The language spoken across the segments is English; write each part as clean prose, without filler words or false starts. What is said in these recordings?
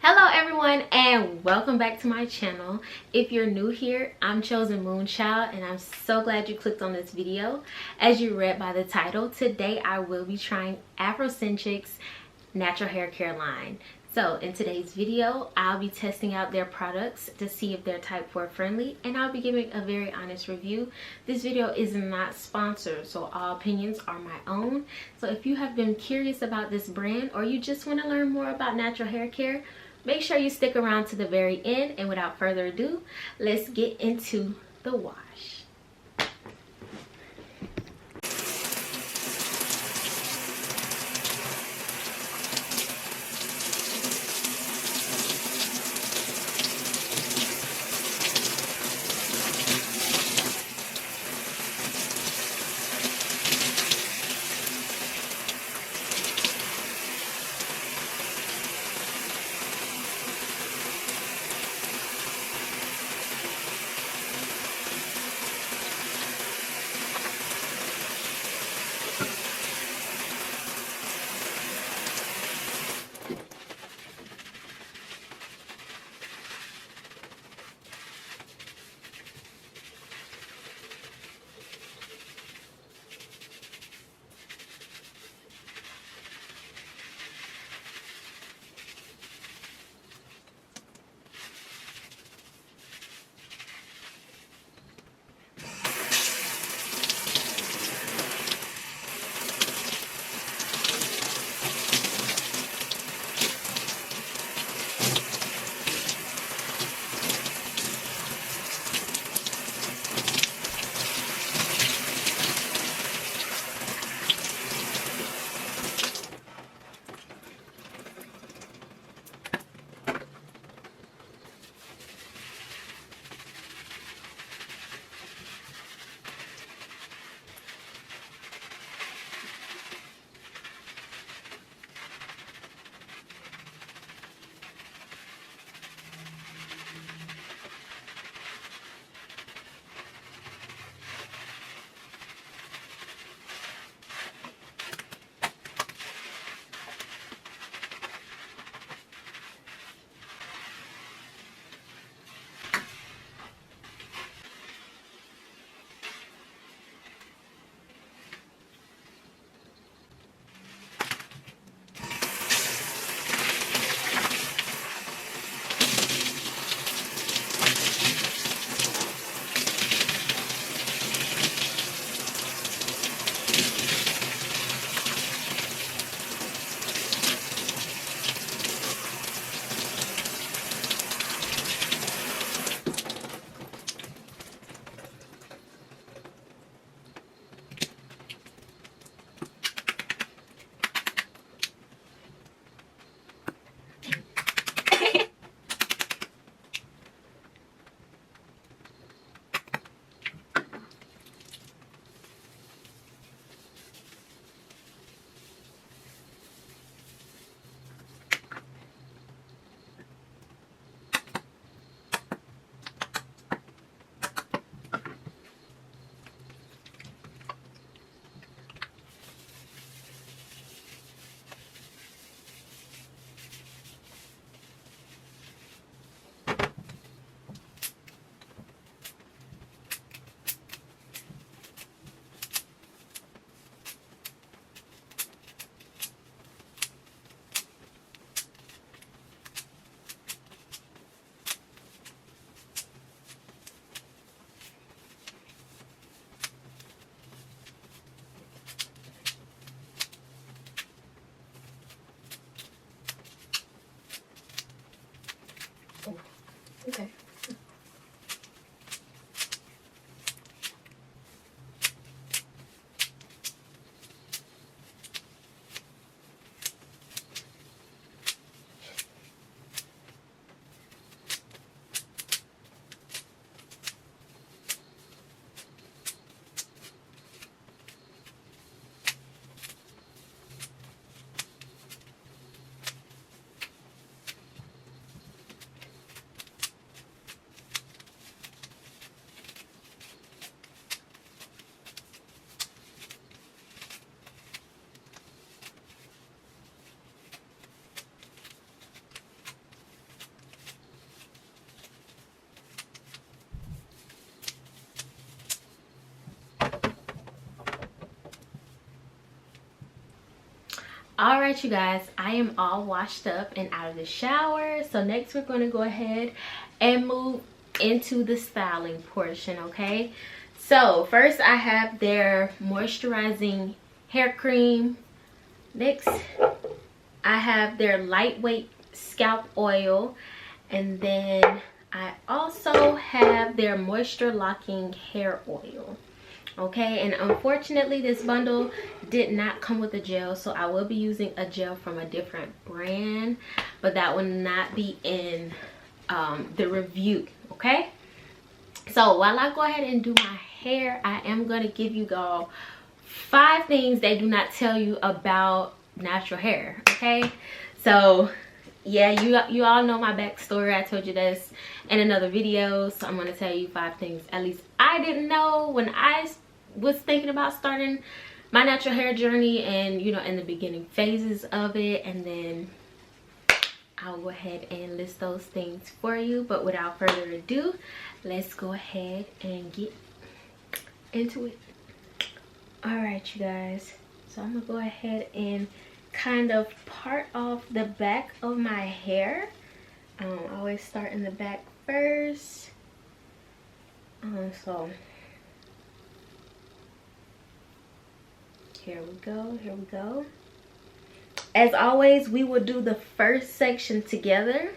Hello everyone and welcome back to my channel. If you're new here, I'm Chosen Moonchild and I'm so glad you clicked on this video. As you read by the title, today I will be trying afrocenchix natural hair care line. So in today's video, I'll be testing out their products to see if they're type 4 friendly, and I'll be giving a very honest review. This video is not sponsored, so all opinions are my own. So if you have been curious about this brand or you just want to learn more about natural hair care, make sure you stick around to the very end, and without further ado, let's get into the wash. Okay. right, you guys, I am all washed up and out of the shower. So next we're going to go ahead and move into the styling portion. Okay, so first I have their moisturizing hair cream. Next I have their lightweight scalp oil, and then I also have their moisture locking hair oil. Okay, and unfortunately this bundle did not come with a gel, so I will be using a gel from a different brand, but that will not be in the review. Okay, so while I go ahead and do my hair, I am going to give you all 5 things they do not tell you about natural hair. Okay, so yeah, you all know my backstory. I told you this in another video, so I'm going to tell you 5 things at least I didn't know when I was thinking about starting my natural hair journey, and you know, in the beginning phases of it, and then I'll go ahead and list those things for you. But without further ado, let's go ahead and get into it. All right, you guys, so I'm gonna go ahead and kind of part off the back of my hair. I always start in the back first. So here we go, here we go. As always, we will do the first section together,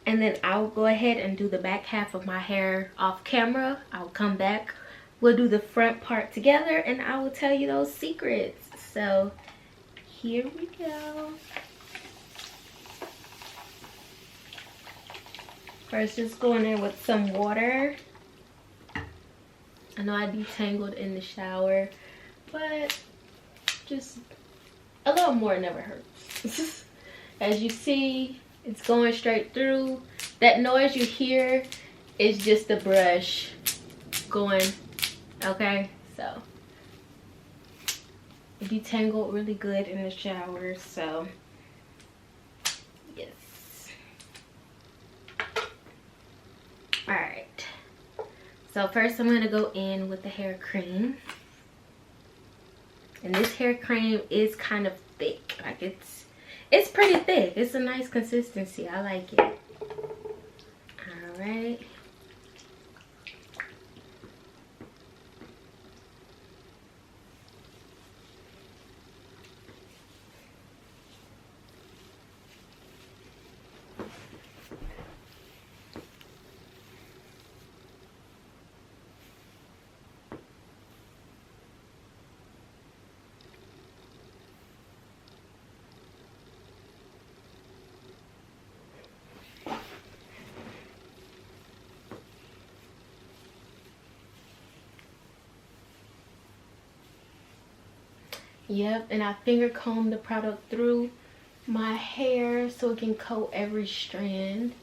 and then I'll go ahead and do the back half of my hair off camera. I'll come back, we'll do the front part together, and I will tell you those secrets. So here we go. First, just going in with some water. I know I detangled in the shower, but just a little more never hurts. As you see, it's going straight through. That noise you hear is just the brush going. Okay, so it detangled really good in the shower, so yes. All right, so first I'm gonna go in with the hair cream. And this hair cream is kind of thick. Like it's pretty thick. It's a nice consistency. I like it. All right. Yep, and I finger comb the product through my hair so it can coat every strand.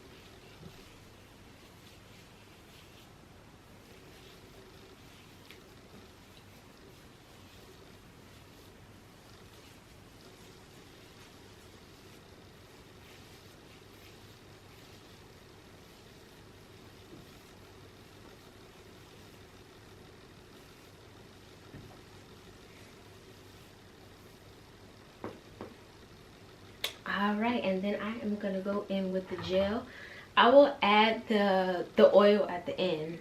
All right, and then I am gonna go in with the gel. I will add the oil at the end.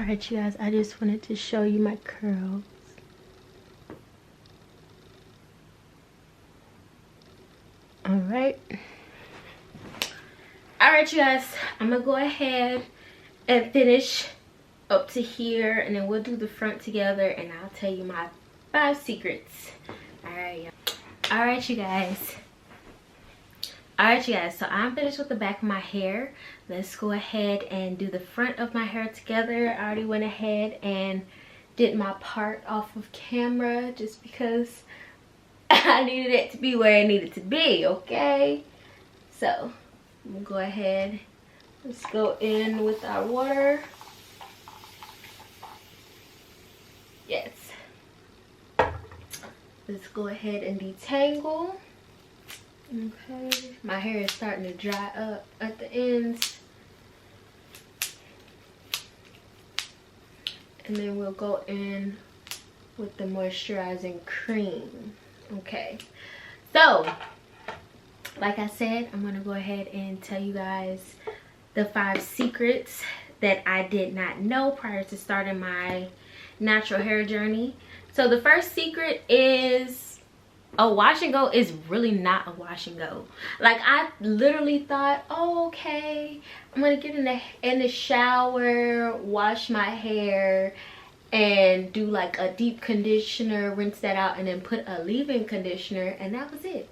Alright, you guys, I just wanted to show you my curls. Alright, you guys, I'm gonna go ahead and finish up to here, and then we'll do the front together, and I'll tell you my 5 secrets. Alright, you guys, so I'm finished with the back of my hair. Let's go ahead and do the front of my hair together. I already went ahead and did my part off of camera just because I needed it to be where it needed to be, okay? So I'm gonna go ahead, let's go in with our water. Yes, let's go ahead and detangle. Okay, my hair is starting to dry up at the ends, and then we'll go in with the moisturizing cream. Okay, so like I said, I'm gonna go ahead and tell you guys the 5 secrets that I did not know prior to starting my natural hair journey. So the first secret is a wash and go is really not a wash and go. Like, I literally thought, oh, okay, I'm gonna get in the shower, wash my hair, and do like a deep conditioner, rinse that out, and then put a leave-in conditioner, and that was it.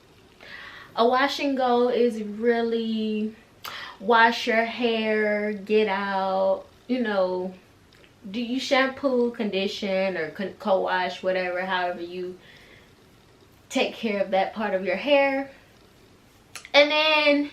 A wash and go is really wash your hair, get out, you know, do you shampoo, condition, or co-wash, whatever, however you take care of that part of your hair, and then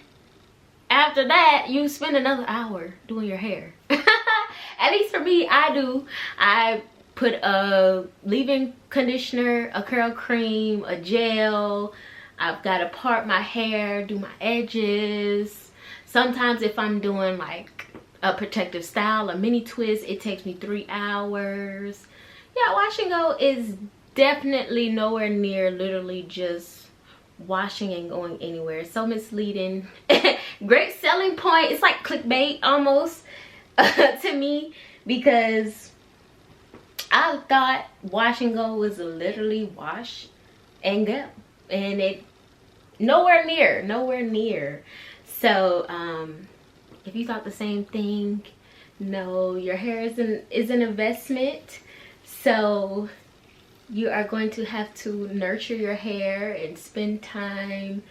after that you spend another hour doing your hair. At least for me, I do. I put a leave-in conditioner, a curl cream, a gel. I've got to part my hair, do my edges. Sometimes if I'm doing like a protective style, a mini twist, it takes me 3 hours. Yeah, wash and go is definitely nowhere near literally just washing and going anywhere. It's so misleading. Great selling point. It's like clickbait almost to me, because I thought wash and go was literally wash and go, and it nowhere near. So if you thought the same thing, no, your hair is an investment. So you are going to have to nurture your hair and spend time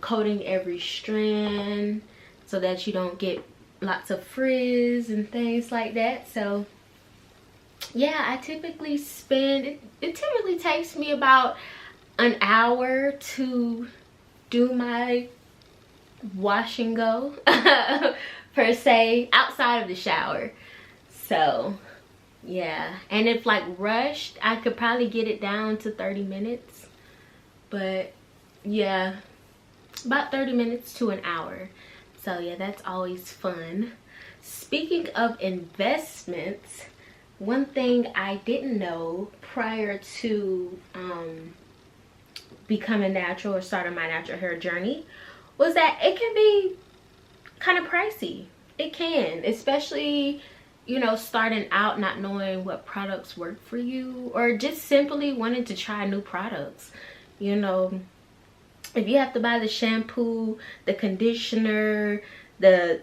coating every strand so that you don't get lots of frizz and things like that. So yeah, I typically spend, it typically takes me about an hour to do my wash and go per se, outside of the shower. So yeah, and if like rushed, I could probably get it down to 30 minutes, but yeah, about 30 minutes to an hour. So yeah, that's always fun. Speaking of investments, one thing I didn't know prior to becoming natural or starting my natural hair journey was that it can be kind of pricey. It can, especially, you know, starting out not knowing what products work for you, or just simply wanting to try new products. You know, if you have to buy the shampoo, the conditioner, the,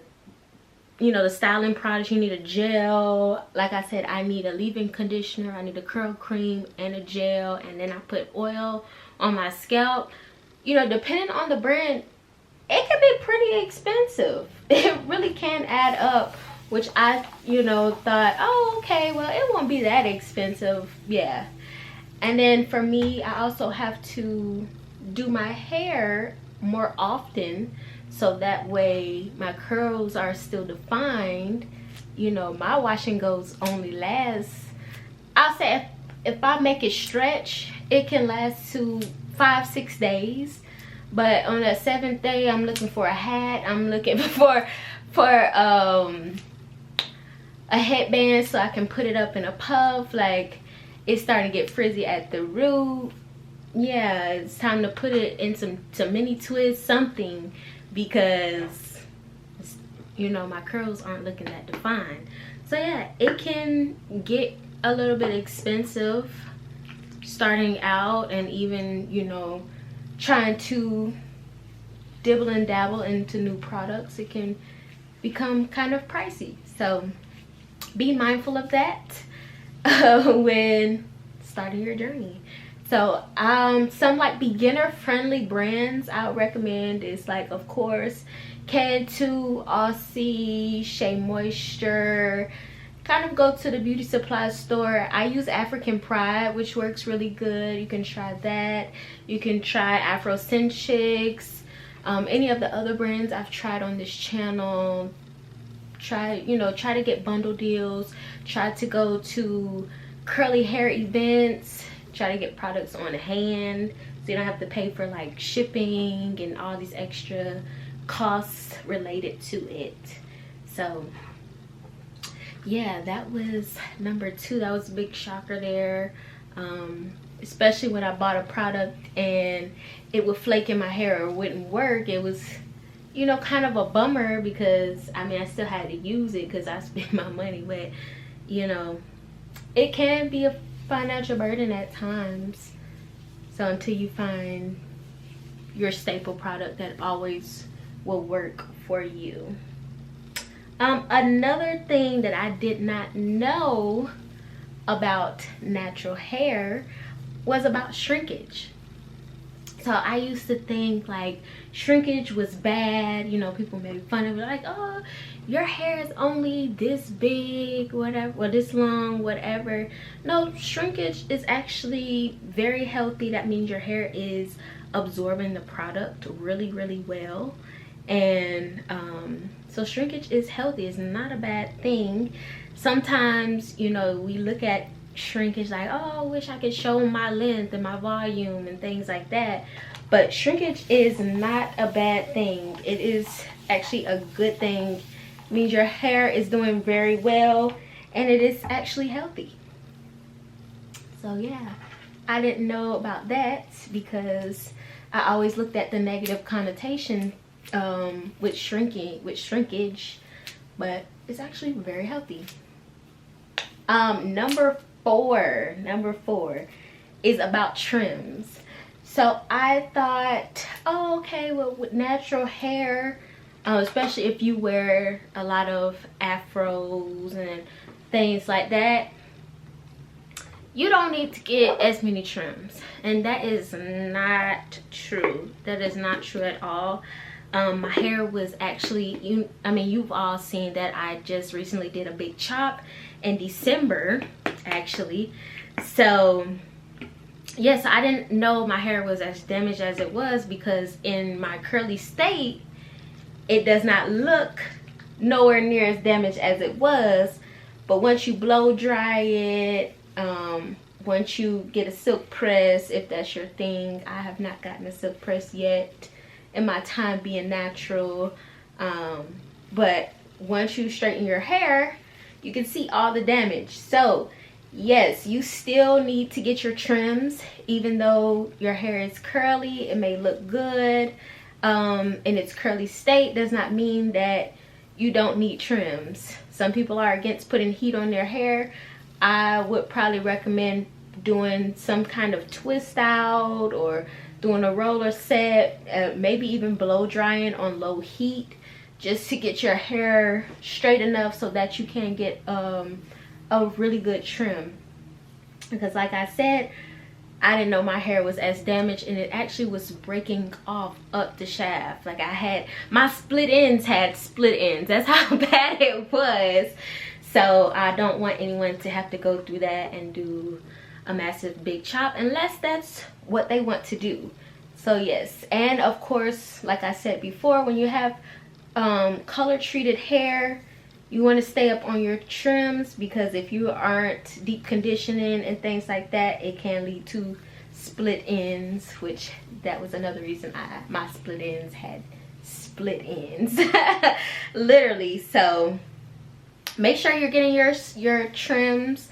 you know, the styling products, you need a gel. Like I said, I need a leave-in conditioner, I need a curl cream and a gel, and then I put oil on my scalp. You know, depending on the brand, it can be pretty expensive. It really can add up, which I, you know, thought, oh, okay, well, it won't be that expensive. Yeah. And then for me, I also have to do my hair more often, so that way my curls are still defined. You know, my wash and goes only lasts, I'll say if I make it stretch, it can last to 5-6 days. But on that 7th day, I'm looking for a hat. I'm looking for a headband so I can put it up in a puff. Like, it's starting to get frizzy at the root. Yeah, it's time to put it in some mini twists, something, because, you know, my curls aren't looking that defined. So yeah, it can get a little bit expensive starting out, and even, you know, trying to dibble and dabble into new products, it can become kind of pricey. So be mindful of that when starting your journey. So some like beginner friendly brands I would recommend is, like, of course, Can2, Aussie, Shea Moisture. Kind of go to the beauty supply store. I use African Pride, which works really good. You can try that. You can try afrocenchix. Any of the other brands I've tried on this channel. Try to get bundle deals. Try to go to curly hair events. Try to get products on hand so you don't have to pay for like shipping and all these extra costs related to it. So yeah, that was number 2. That was a big shocker there, especially when I bought a product and it would flake in my hair or wouldn't work. It was, you know, kind of a bummer, because I mean, I still had to use it because I spent my money, but you know, it can be a financial burden at times. So until you find your staple product that always will work for you. Another thing that I did not know about natural hair was about shrinkage. So I used to think like shrinkage was bad. You know, people made fun of it, like, oh, your hair is only this big, whatever, or this long, whatever. No, shrinkage is actually very healthy. That means your hair is absorbing the product really, really well. And so shrinkage is healthy. It's not a bad thing. Sometimes, you know, we look at shrinkage like, oh, I wish I could show my length and my volume and things like that. But shrinkage is not a bad thing. It is actually a good thing. It means your hair is doing very well and it is actually healthy. So yeah, I didn't know about that because I always looked at the negative connotation with shrinkage, but it's actually very healthy. Number four is about trims. So I thought, oh, okay, well, with natural hair, especially if you wear a lot of afros and things like that, you don't need to get as many trims. And that is not true. That is not true at all. My hair was actually, you've all seen that I just recently did a big chop in December, actually. So yes, I didn't know my hair was as damaged as it was, because in my curly state, it does not look nowhere near as damaged as it was. But once you blow dry it, once you get a silk press, if that's your thing, I have not gotten a silk press yet in my time being natural, but once you straighten your hair, you can see all the damage. So yes, you still need to get your trims. Even though your hair is curly, it may look good in its curly state, does not mean that you don't need trims. Some people are against putting heat on their hair. I would probably recommend doing some kind of twist out or doing a roller set, maybe even blow drying on low heat, just to get your hair straight enough so that you can get a really good trim. Because like I said, I didn't know my hair was as damaged, and it actually was breaking off up the shaft. Like, I had my split ends had split ends. That's how bad it was. So I don't want anyone to have to go through that and do a massive big chop unless that's what they want to do. So yes, and of course, like I said before, when you have color treated hair, you want to stay up on your trims, because if you aren't deep conditioning and things like that, it can lead to split ends, which that was another reason my split ends had split ends. Literally. So make sure you're getting your trims.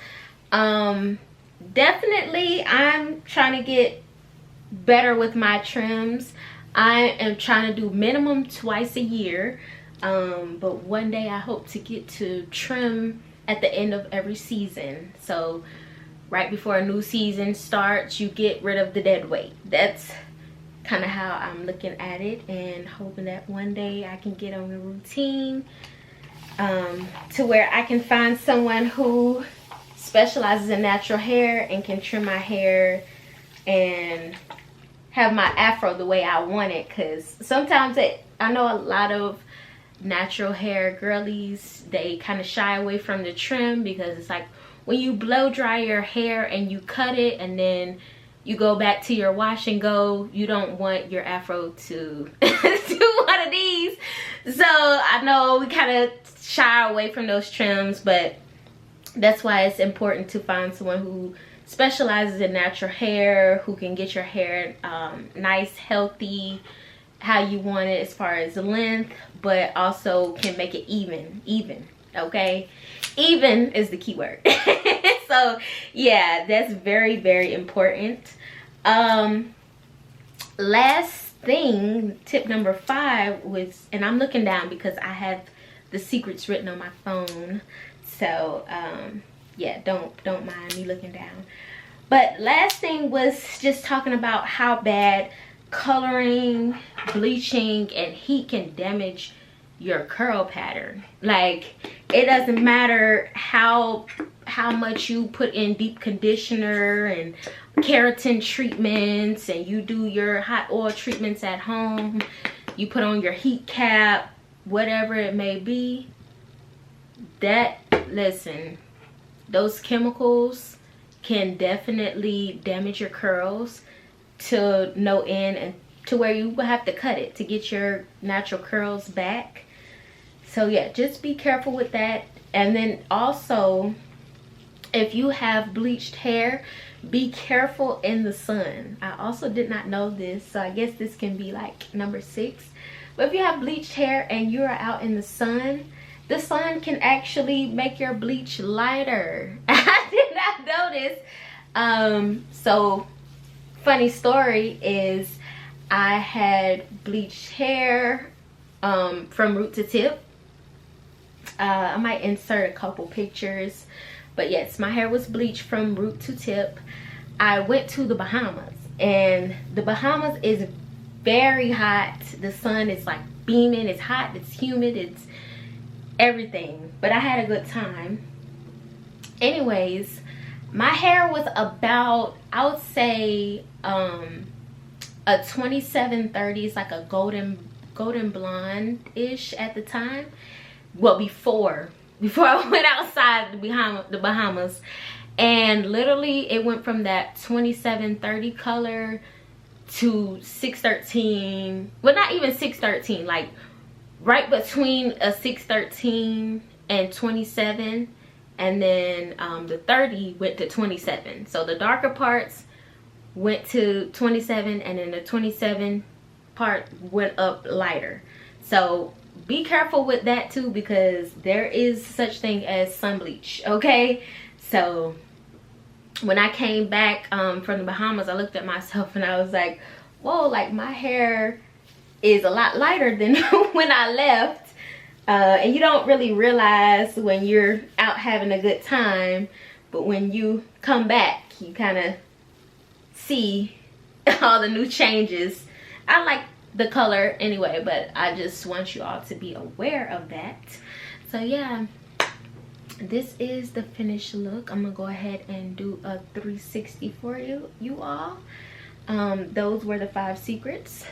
Definitely, I'm trying to get better with my trims. I am trying to do minimum twice a year, but one day I hope to get to trim at the end of every season. So right before a new season starts, you get rid of the dead weight. That's kind of how I'm looking at it, and hoping that one day I can get on a routine to where I can find someone who specializes in natural hair and can trim my hair and have my afro the way I want it. Because sometimes I know a lot of natural hair girlies, they kind of shy away from the trim, because it's like when you blow dry your hair and you cut it and then you go back to your wash and go, you don't want your afro to do one of these. So I know we kind of shy away from those trims, but that's why it's important to find someone who specializes in natural hair, who can get your hair nice, healthy, how you want it as far as the length, but also can make it even, okay? Even is the key word. So yeah, that's very, very important. Last thing, tip number 5 was, and I'm looking down because I have the secrets written on my phone, so yeah, don't mind me looking down. But last thing was just talking about how bad coloring, bleaching, and heat can damage your curl pattern. Like, it doesn't matter how much you put in deep conditioner and keratin treatments, and you do your hot oil treatments at home, you put on your heat cap, whatever it may be, that, listen, those chemicals can definitely damage your curls to no end, and to where you will have to cut it to get your natural curls back. So yeah, just be careful with that. And then also, if you have bleached hair, be careful in the sun. I also did not know this, so I guess this can be like number 6. But if you have bleached hair and you're out in the sun can actually make your bleach lighter. I did not know this. So funny story is, I had bleached hair from root to tip. I might insert a couple pictures, but yes, my hair was bleached from root to tip. I went to the Bahamas, and the Bahamas is very hot. The sun is like beaming, it's hot, it's humid, it's everything, but I had a good time. Anyways, my hair was about, I would say, a 27-30s, like a golden blonde-ish at the time. Well, before I went outside the Bahamas, and literally it went from that 27-30 color to 613. Well, not even 613, like right between a 613 and 27, and then the 30 went to 27. So the darker parts went to 27, and then the 27 part went up lighter. So be careful with that too, because there is such thing as sun bleach, okay? So when I came back from the Bahamas, I looked at myself and I was like, whoa, like my hair is a lot lighter than when I left. And you don't really realize when you're out having a good time, but when you come back, you kind of see all the new changes. I like the color anyway, but I just want you all to be aware of that. So yeah, this is the finished look. I'm gonna go ahead and do a 360 for you all. Those were the 5 secrets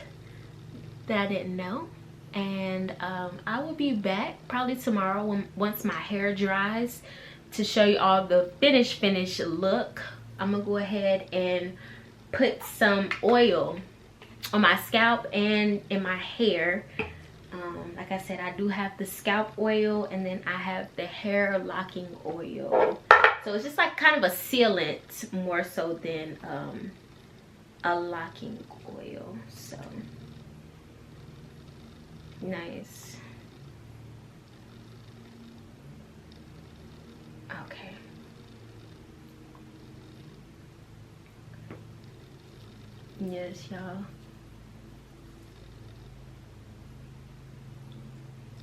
that I didn't know, and I will be back probably tomorrow once my hair dries to show you all the finished look. I'm gonna go ahead and put some oil on my scalp and in my hair. Like I said, I do have the scalp oil, and then I have the hair locking oil. So it's just like kind of a sealant more so than a locking oil. So nice. Okay. Yes, y'all.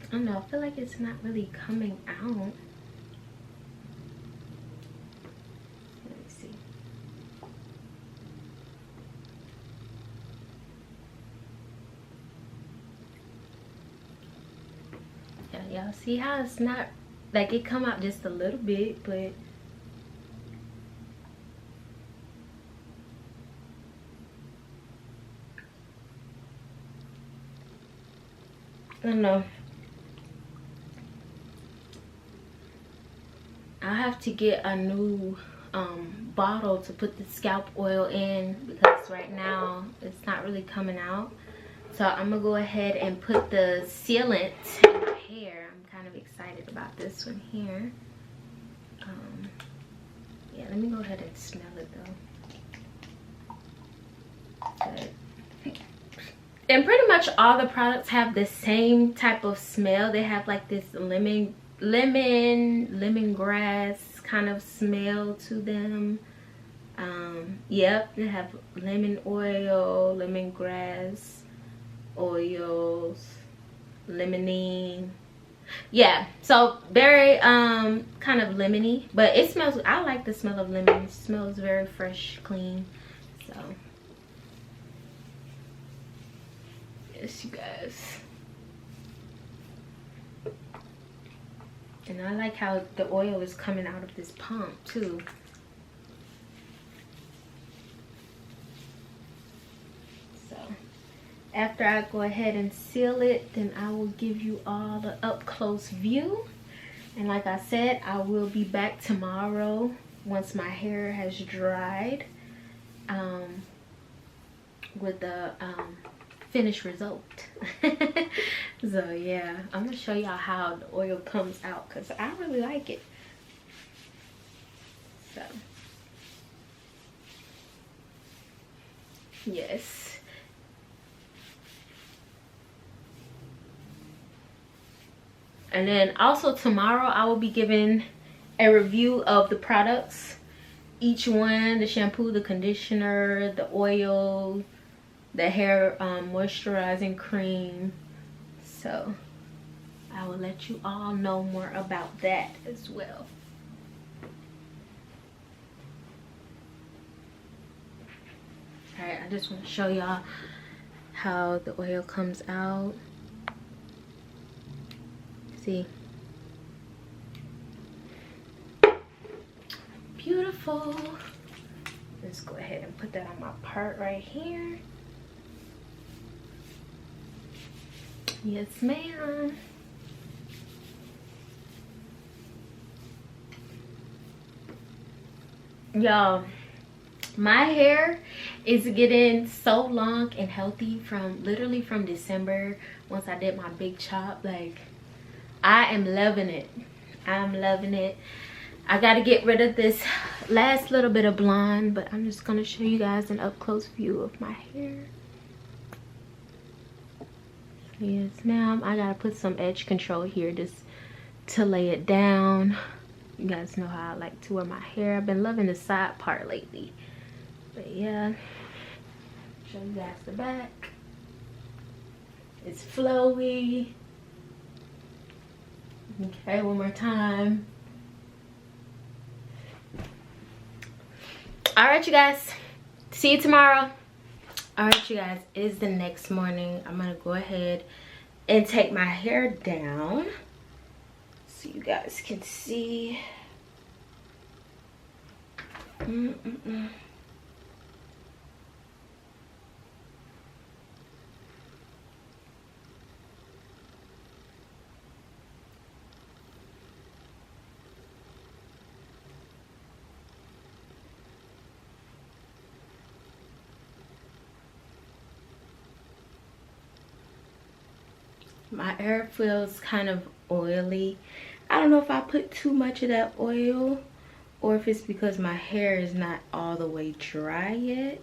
I don't know, I feel like it's not really coming out. See how it's not like it come out just a little bit, but I don't know. I have to get a new bottle to put the scalp oil in, because right now it's not really coming out. So I'm gonna go ahead and put the sealant in my hair. I'm kind of excited about this one here. Yeah, let me go ahead and smell it though. Good. And pretty much all the products have the same type of smell. They have like this lemongrass kind of smell to them. Yep, they have lemon oil, lemongrass oils, limonene. Yeah, so very kind of lemony, but it smells, I like the smell of lemon. It smells very fresh, clean. So yes, you guys. And I like how the oil is coming out of this pump too. So after I go ahead and seal it, then I will give you all the up close view. And like I said, I will be back tomorrow once my hair has dried with the finished result. So yeah, I'm gonna show y'all how the oil comes out, because I really like it. So yes, and then also tomorrow I will be giving a review of the products, each one, the shampoo, the conditioner, the oil, the hair moisturizing cream. So I will let you all know more about that as well. All right, I just want to show y'all how the oil comes out. See, beautiful. Let's go ahead and put that on my part right here. Yes, ma'am. Y'all, my hair is getting so long and healthy from literally from December, once I did my big chop. Like, I am loving it. I'm loving it. I got to get rid of this last little bit of blonde, but I'm just going to show you guys an up close view of my hair. Yes, ma'am. I gotta put some edge control here just to lay it down. You guys know how I like to wear my hair. I've been loving the side part lately. But yeah, show you guys the back. It's flowy. Okay, one more time. All right, you guys. See you tomorrow. All right, you guys, it is the next morning. I'm gonna go ahead and take my hair down so you guys can see. My hair feels kind of oily. I don't know if I put too much of that oil or if it's because my hair is not all the way dry yet.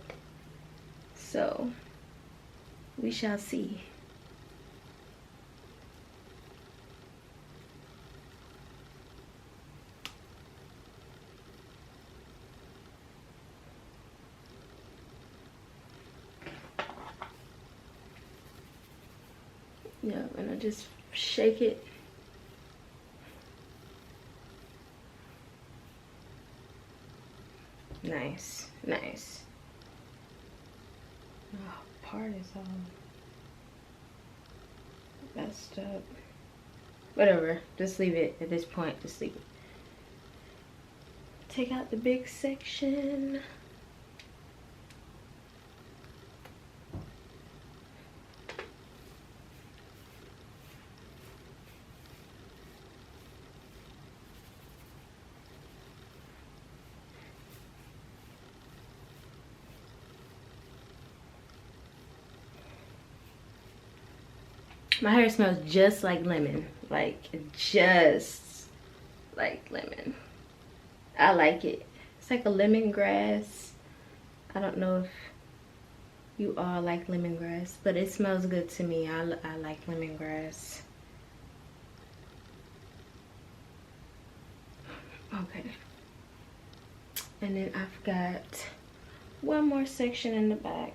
So we shall see. Yeah, I'm gonna just shake it. Nice, nice. Oh, part is all messed up. whatever, just leave it at this point. Just leave it. Take out the big section. My hair smells just like lemon, like just like lemon. I like it. It's like a lemongrass. I don't know if you all like lemongrass, but it smells good to me. I like lemongrass. Okay. And then I've got one more section in the back.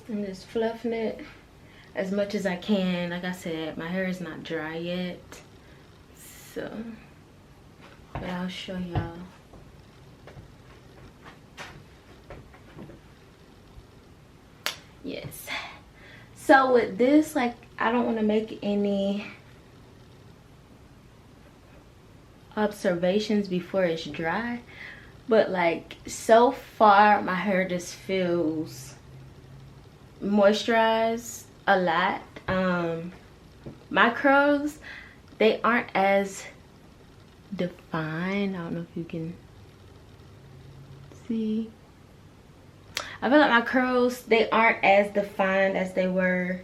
I'm just fluffing it as much as I can. Like I said, my hair is not dry yet, so but I'll show y'all. Yes, so with this, like, I don't want to make any observations before it's dry, but like so far my hair just feels moisturized a lot. My curls, they aren't as defined. I don't know if you can see. I feel like my curls, they aren't as defined as they were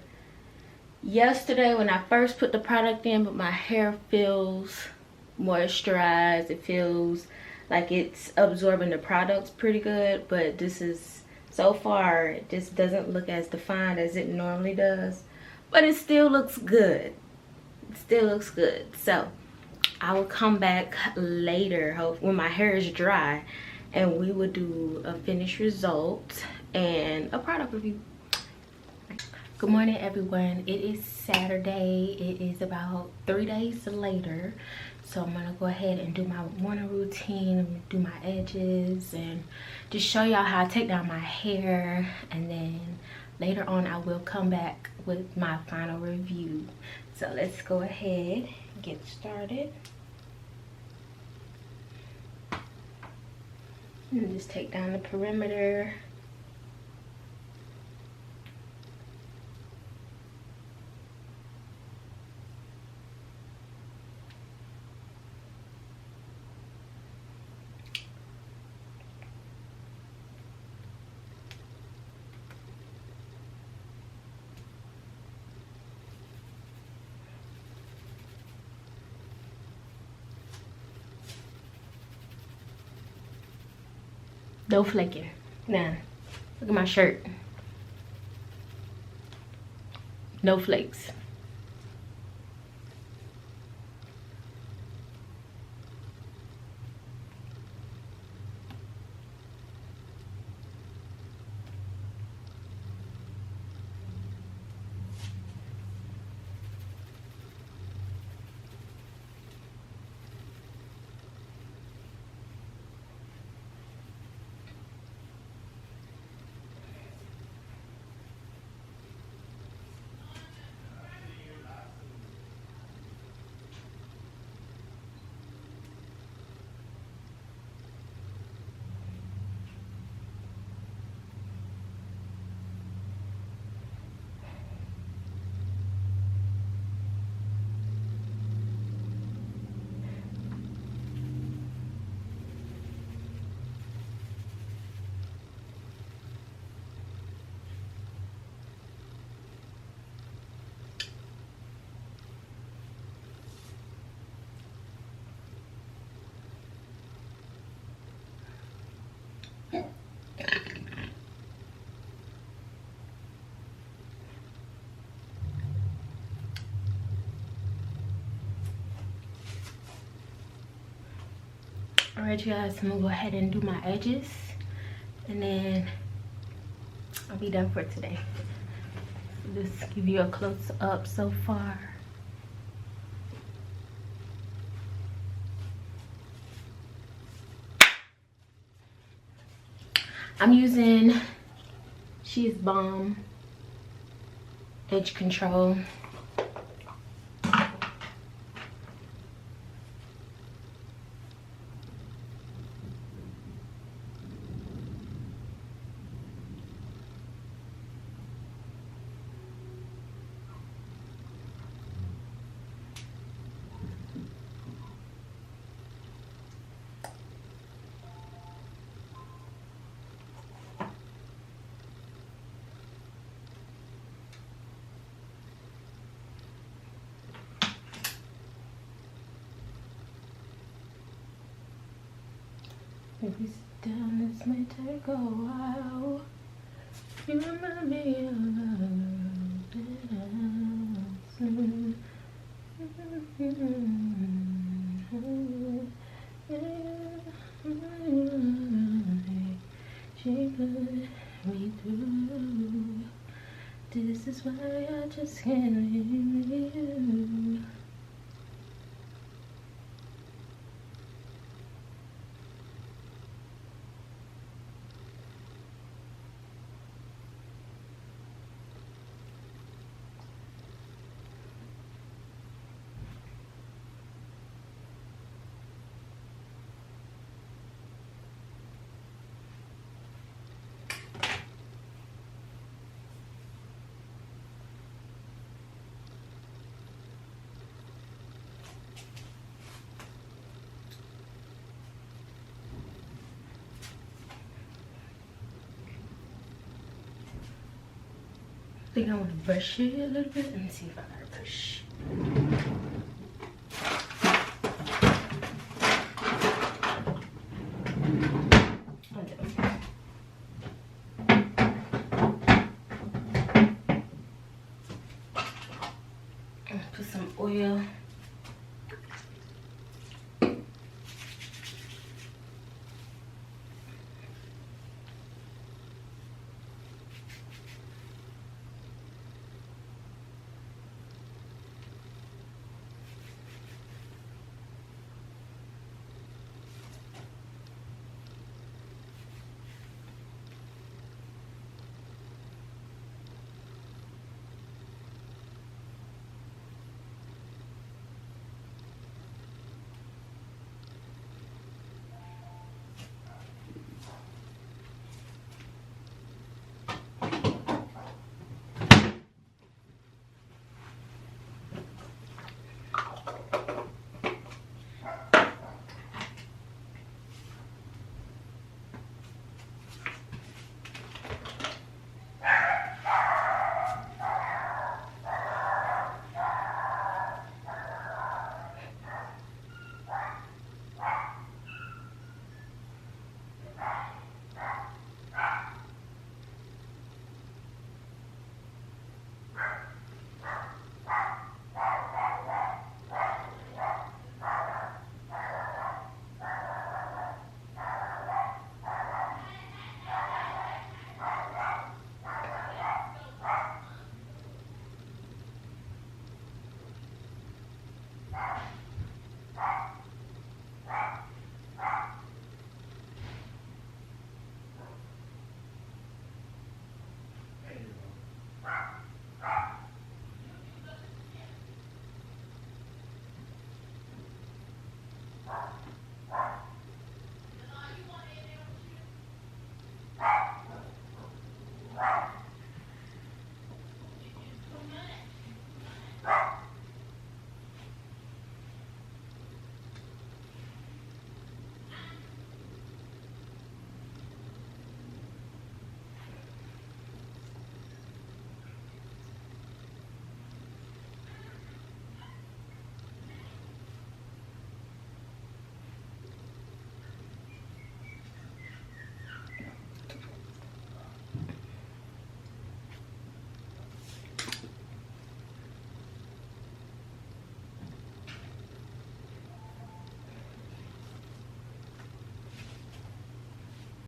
yesterday when I first put the product in, but my hair feels moisturized. It feels like it's absorbing the products pretty good, but this is, so far, it just doesn't look as defined as it normally does, but it still looks good. It still looks good. So I will come back later when my hair is dry, and we will do a finished result and a product review. Good morning, everyone. It is Saturday. It is about 3 days later, so I'm gonna go ahead and do my morning routine, do my edges, and just show y'all how I take down my hair, and then later on I will come back with my final review. So let's go ahead and get started. And just take down the perimeter. No flaking. Nah. Look at my shirt. No flakes. All right, you guys, I'm gonna go ahead and do my edges, and then I'll be done for today. Just give you a close up so far. I'm using She's Bomb Edge Control. Maybe sit down, this may take a while. You remind me of she put me through. This is why I just can't leave you. I think I want to brush it a little bit. Let me see if I got a brush. Put some oil.